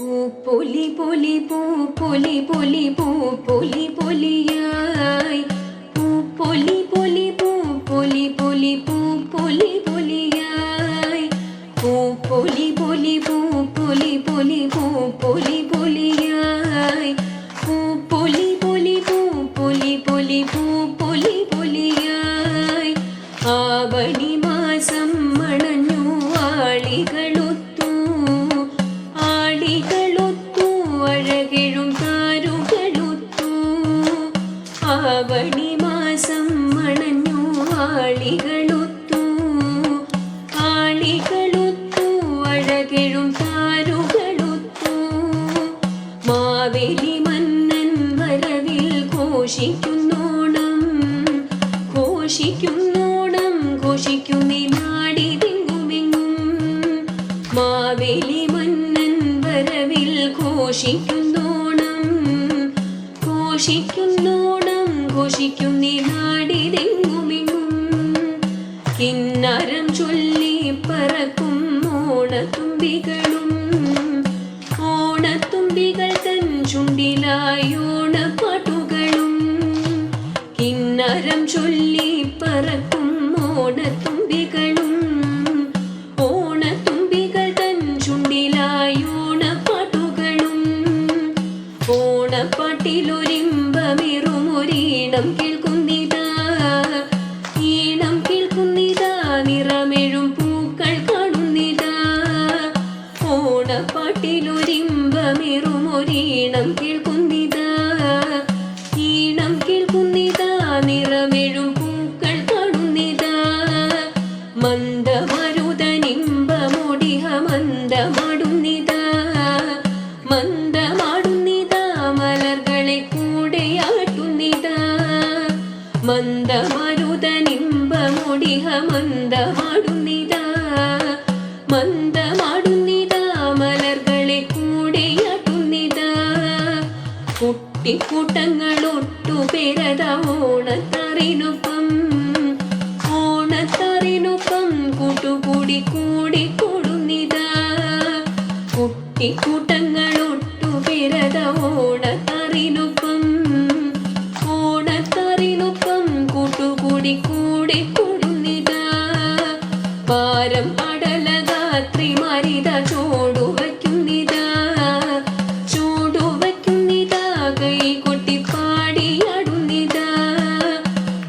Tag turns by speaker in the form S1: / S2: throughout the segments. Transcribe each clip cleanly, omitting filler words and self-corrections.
S1: പൊലി പൊലി പൂ പൊലി പൊലി പൂ പൊലി പൊലിയായി പൂ പൊലി പൊലി പൂ പൊലി പൊലി പൂ പൊലി പൊലിയായി പൂ പൊലി പൊലി പൂ പൊലി പൊലി പൂ പൊലി പൊലിയായി പൂ പൊലി പൊലി പൂ പൊലി പൊലി പൂ പൊലി പൊലിയായി ആവണി മാസം മണഞ്ഞു ആളികളൊത്തു അഴകെഴും താരുകളൊത്തു ആവണി മാസം മണഞ്ഞു ആളികളൊത്തു അഴകെഴും താരുകളൊത്തു മാവേലി മന്നൻ വരവിൽ ഘോഷിക്കുന്നോണം ഘോഷിക്കുന്നീ നാടിതെങ്ങുമെങ്ങും മാവേലി മന്നൻ വരവിൽ ഘോഷിക്കുന്നീ നാടിതെങ്ങുമെങ്ങും കിന്നരം ചൊല്ലി പറക്കും ഓണത്തുമ്പികൾ തൻ ചുണ്ടിലായി ഓണപ്പാട്ടുകളും കിന്നരം ചൊല്ലി പറക്കും ഓണത്തുമ്പികൾ തൻ ചുണ്ടിലായി ഓണപ്പാട്ടുകളും ഓണപ്പാട്ടിലൊരിമ്പമേറുമൊരീണം കേൾക്കുന്നിതാ നിറമെഴും പൂക്കൾ കാണുന്നിതാ ഓണപ്പാട്ടിലൊരിമ്പമേറുമൊരീണം കേൾക്കുന്നിതാ നിറമെഴും പൂക്കൾ കാണുന്നിതാ മന്ദമരുതനിമ്പമൊടിഹ മന്ദമാടുന്നിതാ മലർകളെ കൂടെയാട്ടുന്നിതാ മന്ദമരുതനിമ്പമൊടിഹ മന്ദമാടുന്നിതാ മലർകളെ കൂടെയാട്ടുന്നിതാ കുട്ടിക്കൂട്ടങ്ങളൊട്ടുപേരത ഓണത്തറിനൊപ്പം കൂട്ടുകൂടി കൂടുന്നിതാ കുട്ടിക്കൂട്ടങ്ങളൊട്ടുപേരത ഓണത്തറിനൊപ്പം കൂട്ടുകൂടി കൂടുന്നിതാ പാരം അടലഗാത്രി മരിത ചോടുവയ്ക്കുന്നിതാ കൈകൊട്ടി പാടിയാടുന്നിതാ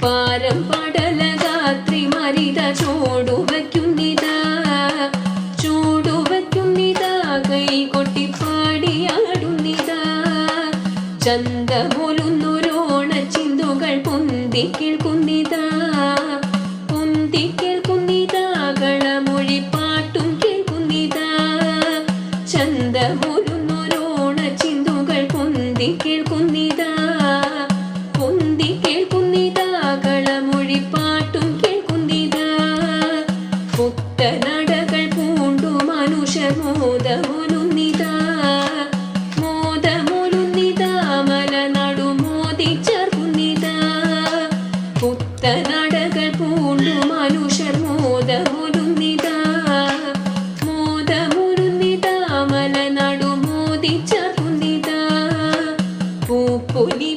S1: പാരം പടലഗാത്രി മരിത ചോടുവയ്ക്കുന്നിതാ കൈകൊട്ടി പാടിയാടുന്നിതാ ചന്തമൊലുന്നൊരോണ ചിന്തുകൾ പൊന്തി കേൾക്കുന്നിതാ കളമൊഴി പാട്ടും കേൾക്കുന്നിതാ ചന്തമൊലുന്നൊരോണ ചിന്തുകൾ പൊന്തി കേൾക്കുന്നിതാ കളമൊഴി പാട്ടും കേൾക്കുന്നിതാ പുത്തനടകൾ പൂണ്ടു മനുഷ്യർ മോദമൊലുന്നിതാ മലനടു മോദിച്ചേർക്കുന്നിതാ പുത്തനടകൾ പൂണ്ടു മനുഷ്യർ മോദമൊലുന്നിതാ മലനടു മോദിച്ചേർക്കുന്നിതാ പൂപ്പൊലി